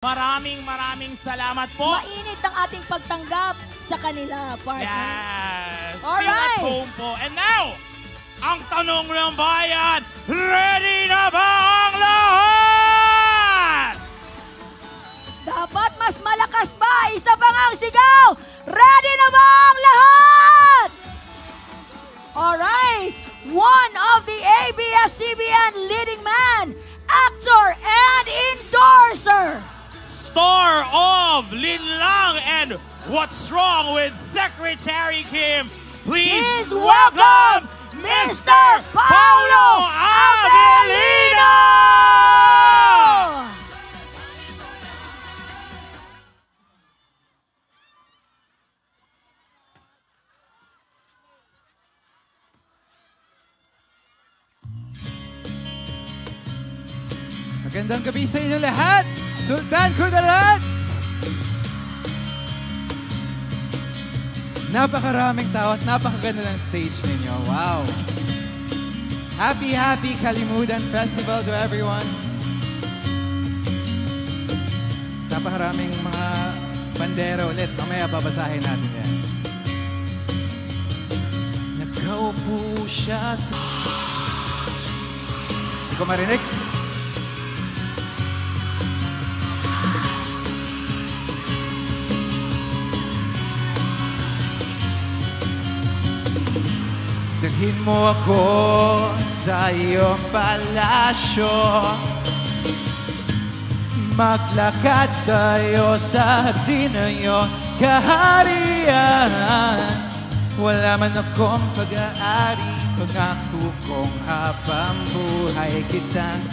Maraming salamat po. Mainit ang ating pagtanggap sa kanila, partner. Yes. Alright. Feel at home po. And now, ang tanong ng bayan, ready na ba ang lahat? Dapat mas malakas ba? Isa pa nga ang sigaw! Ready na ba ang lahat? Alright! One of the ABS-CBN leading man, actor and endorser, Star of Linlang and What's Wrong with Secretary Kim. Please welcome Mr. Paulo Avelino! Magandang gabi sa inyo lahat! Sultan Kudarat! Napakaraming tao at napakaganda ng stage ninyo. Wow! Happy Kalimudan Festival to everyone! Napakaraming mga bandera ulit. Mamaya babasahin natin yan. Nagkaupo siya sa... Hindi ko marinig. Dalhin mo ako sa iyong palasyo. Maglakad tayo sa hardin ng iyong kaharian. Wala man akong pag-aari, pangako kong habang buhay kitang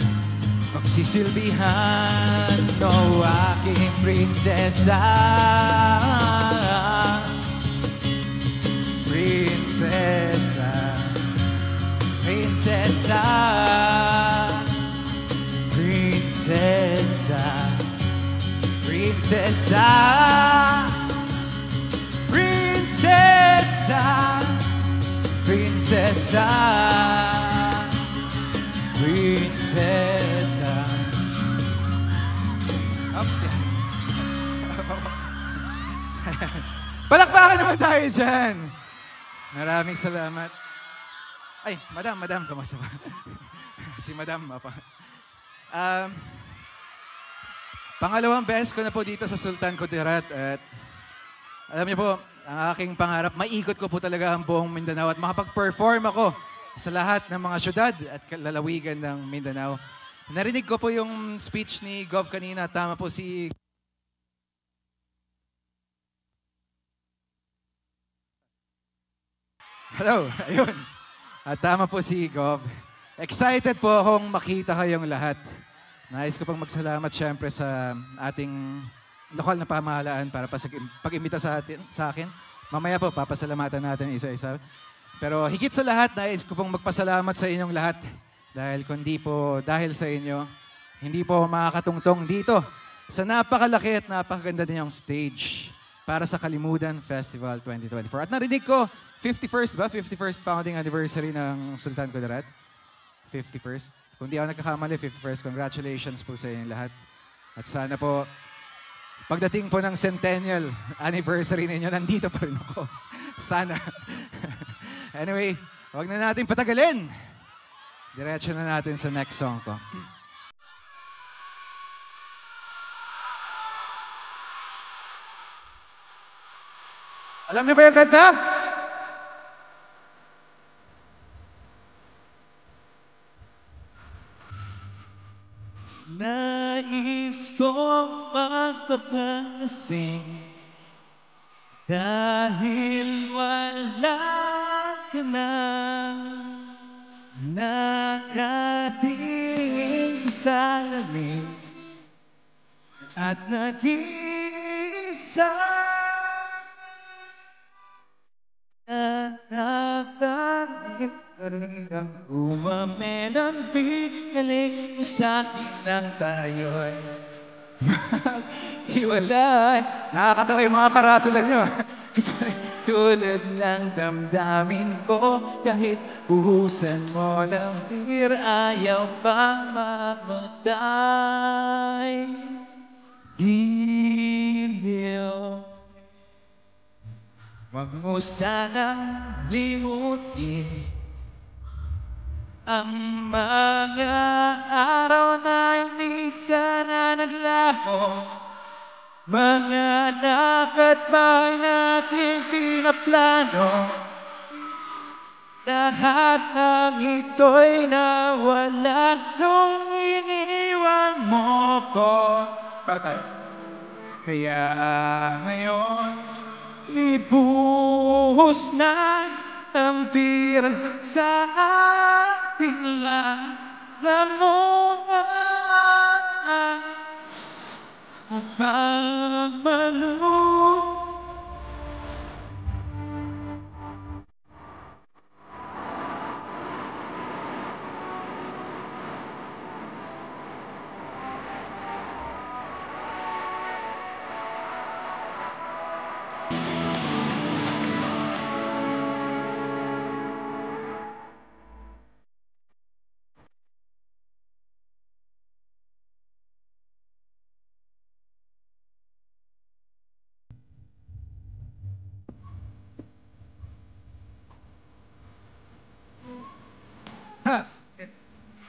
magsisilbihan. O aking prinsesa, prinsesa, prinsesa, prinsesa, prinsesa, prinsesa, prinsesa, prinsesa. Okay. Palakpakan naman tayo dyan. Maraming salamat. Ay, madam, kamusta ba? Si madam, apa. Pangalawang beses ko na po dito sa Sultan Kudarat at alam niyo po, ang aking pangarap, maikot ko po talaga ang buong Mindanao at makapag-perform ako sa lahat ng mga syudad at lalawigan ng Mindanao. Narinig ko po yung speech ni Gov kanina, tama po si... Hello, ayun. At tama po si Gov. Excited po akong makita kayong lahat. Nais ko pang magsalamat syempre sa ating lokal na pamahalaan para pag-imbita sa akin. Mamaya po, papasalamatan natin isa-isa. Pero higit sa lahat, nais ko pong magpasalamat sa inyong lahat. Dahil kundi po dahil sa inyo, hindi po makakatungtong dito sa napakalaki at napakaganda ninyong stage para sa Kalimudan Festival 2024. At narinig ko, 51st ba? 51st founding anniversary ng Sultan Kudarat? 51st. Kung di ako nagkakamali, 51st. Congratulations po sa inyong lahat. At sana po, pagdating po ng centennial anniversary ninyo, nandito pa rin ako. Sana. Anyway, huwag na natin patagalin. Diretso na natin sa next song ko. Alam niyo ba yung kanta? Nais kong magpapasing dahil wala ka na. Nakatingin sa salamin at nag-iisa. Nakakalit ka rin ang umamen ang bigalik mo sa akin ng tayo'y maghiwalay. Nakakatawa yung mga karatula nyo. Tulad ng damdamin ko, kahit buhusan mo ng beer, ayaw pa mamatay. Giliw, wag mo sanang limutin ang mga araw na hindi sana naglaho, mga dapat ba natin pinaplano? Lahat ng ito'y nawala nung iniwan mo ko. Kaya ngayon, ibuhos na ang pira sa ating lahat mo pagmamalo.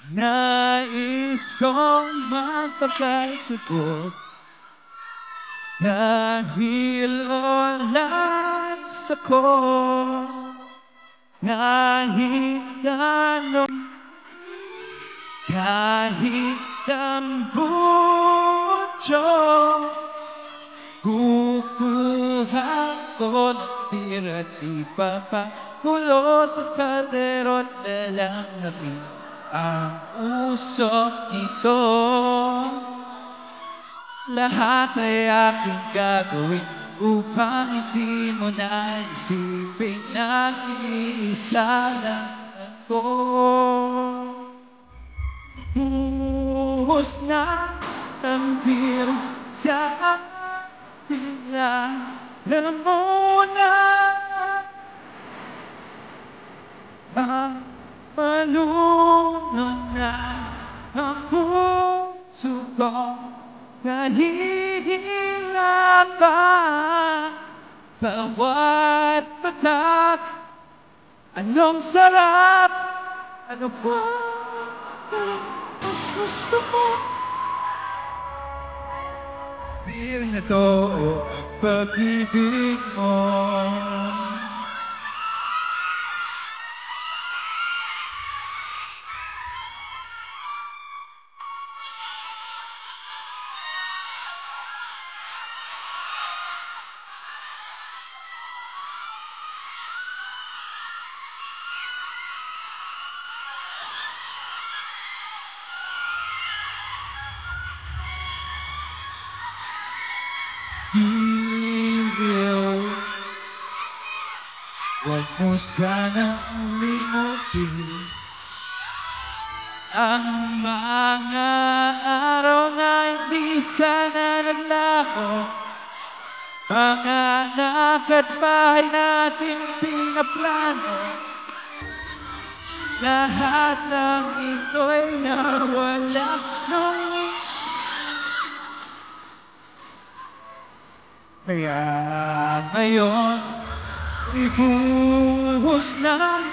Nais kong magpakasugot dahil walang sakot. Kahit anong, kahit ang butyo, kukuha ko ng pira at ipapagulo sa kalderot na lang namin ang usok nito. Lahat ay aking gagawin upang hindi mo na isipin na iisa lang ako. Buhos na ang pira sa akin lang. Alam mo na malunod na ang puso ko. Kanina pa bawat patak, anong sarap, ano pa mas gusto mo? Pili na to o pag-ibig mo. Giliw, huwag mo sanang limutin ang mga araw na hindi sana naglaho, mga nakatbahay nating pinaplano. Lahat ng ito'y nawala nung kaya ngayon, ibuhos na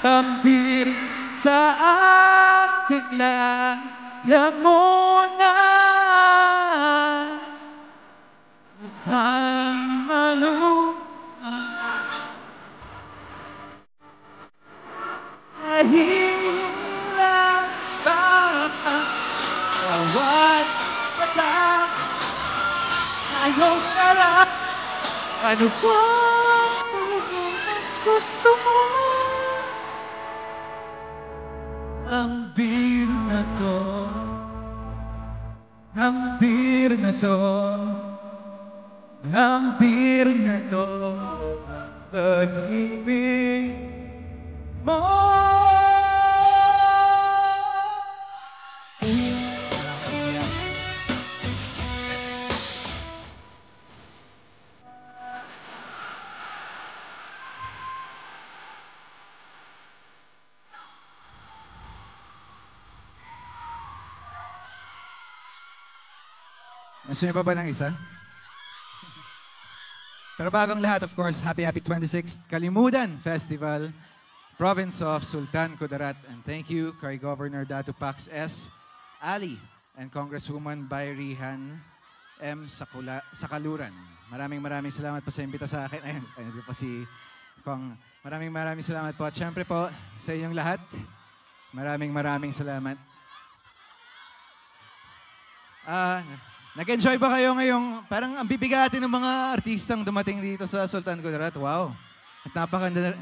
ang pira sa akin lang. Alam mo na ang mahirap ba bawat patak, ayos sarap, ano pa mas gusto mo? Ang beer na to, ang beer na to, ang beer na to, pag-ibig mo. Gusto niyo pa ba ng isa? Pero bagong lahat, of course, happy 26th Kalimutan Festival, Province of Sultan Kudarat. And thank you kay Governor Datu Pax S. Ali and Congresswoman Bayrihan M. Sakaluran. Maraming salamat po sa imbita sa akin. Ayun po si Kong. Maraming salamat po. At syempre po, sa inyong lahat, maraming salamat. Nag-enjoy ba kayo ngayong, parang ang bibigatin ng mga artistang dumating dito sa Sultan Kudarat? Wow! At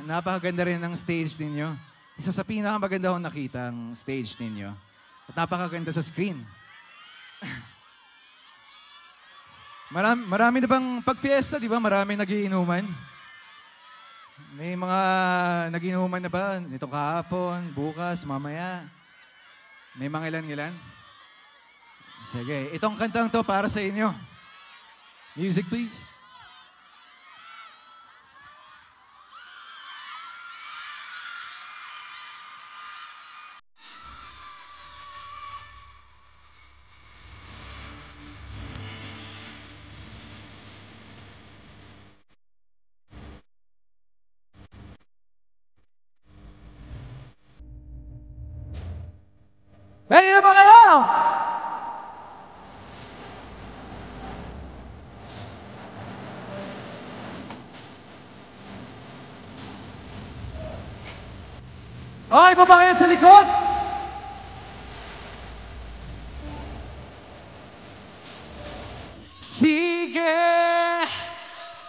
napakaganda rin ng stage ninyo. Isa sa pinakamaganda akong nakita ang stage ninyo. At napakaganda sa screen. Marami na bang pag-fiesta, di ba? Marami nagiinuman. May mga nagiinuman na ba? Nito kahapon, bukas, mamaya. May mga ilan-ilan? Sige, itong kantang to para sa inyo. Music, please. Ready na ba kayo? Okay, baba kayo sa likod. Sige,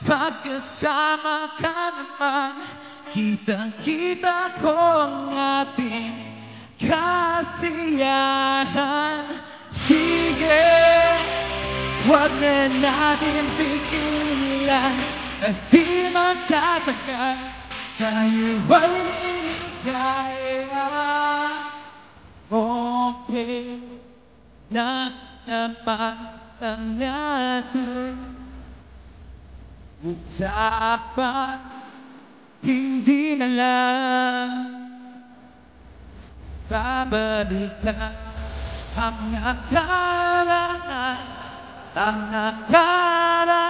pagkasama ka naman, kitang-kita ko ang ating kasiyahan. Sige, huwag na natin pigilan at di magtatagal, tayo ay ligaya. Okay na naman ang natin usapan, hindi na lang babalik na ang nakaraan, ang nakaraan.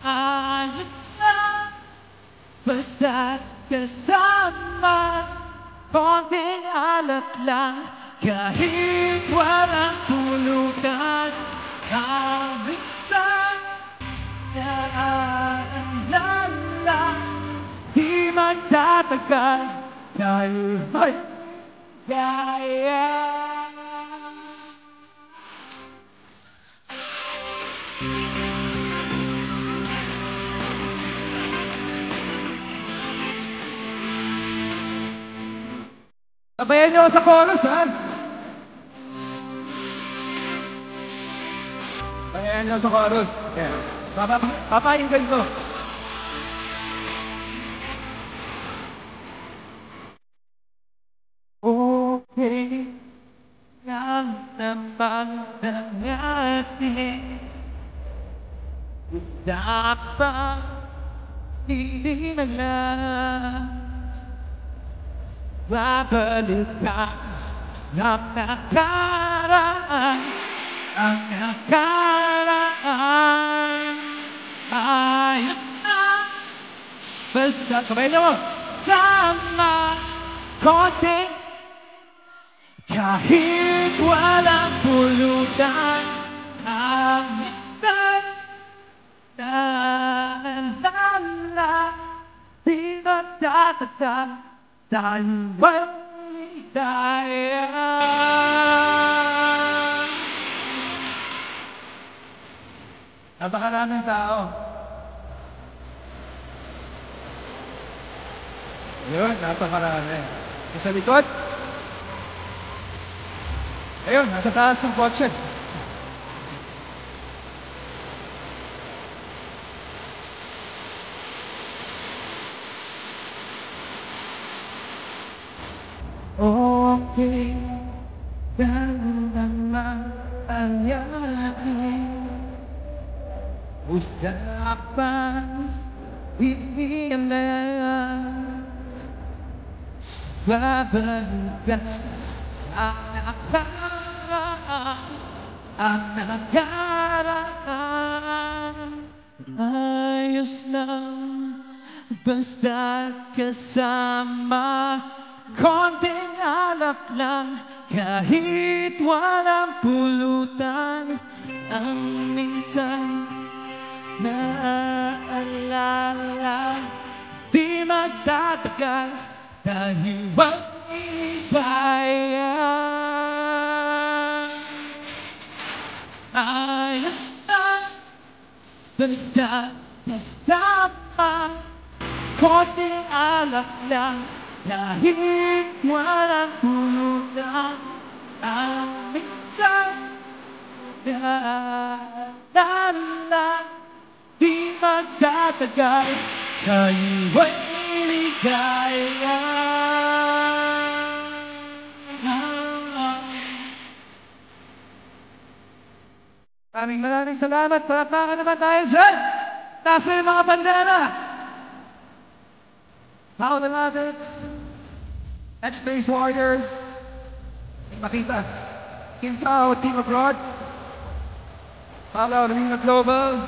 Ayos na, basta't kasama, konting alat lang, kahit walang pulutan. Ang minsan, naalala, di magtatagal, tayo ay kaya. Tabayan niyo sa chorus, ha? Tabayan niyo sa chorus. Yeah. Papakinggan ko. Okay lang naman ng ating dapat hindi na lang babalik ka ng nakaraan, ang nakaraan. Ayos na, basta sabay na mo, tama, konting, kahit walang pulutan. Ang minsan, naalala, di magtatagal, tayo ay kaya. Napakaraming tao. Ayun, napakarami. Sa likod. Ayun, nasa taas ng kotse. Okay, ganun naman ang yakin. Usapan, hindi na babalikan ang nakaraan, ang nakaraan. Ayos lang, basta't kasama. Konting alak lang, kahit walang pulutan. Ang minsan naaalala, di magtatagal dahil walang bayan. Ayos lang, basta pa. Konting alak lang, kahit walang pulutan. Ang minsan naaalala, di magtatagal kayo ay ligaya. Maraming salamat. Palakpakan naman tayo dyan. Taas na yung mga bandera. How the Mavericks, X-Space Warriors, Makita, Kintao, Team Abroad, Hello, Arena Global.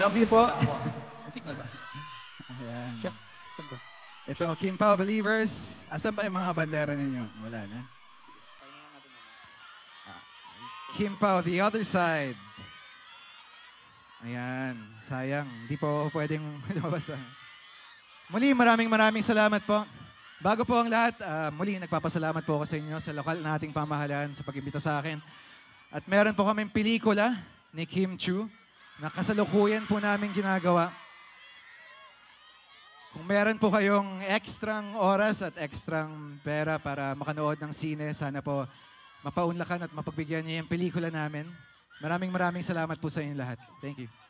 Love you po. Ayan. Ito, Kim Pao Believers. Asan ba yung mga bandera ninyo? Wala na. Kim Pao, the other side. Ayan, sayang. Hindi po pwedeng lumabas. Muli, maraming salamat po. Bago po ang lahat, muli nagpapasalamat po ako sa inyo sa lokal nating pamahalaan sa pag-imbita sa akin. At meron po kaming pelikula ni Kim Chiu na kasalukuyan po namin ginagawa. Kung meron po kayong ekstrang oras at ekstrang pera para makanood ng sine, sana po mapaunlakan at mapagbigyan niyo yung pelikula namin. Maraming salamat po sa inyo lahat. Thank you.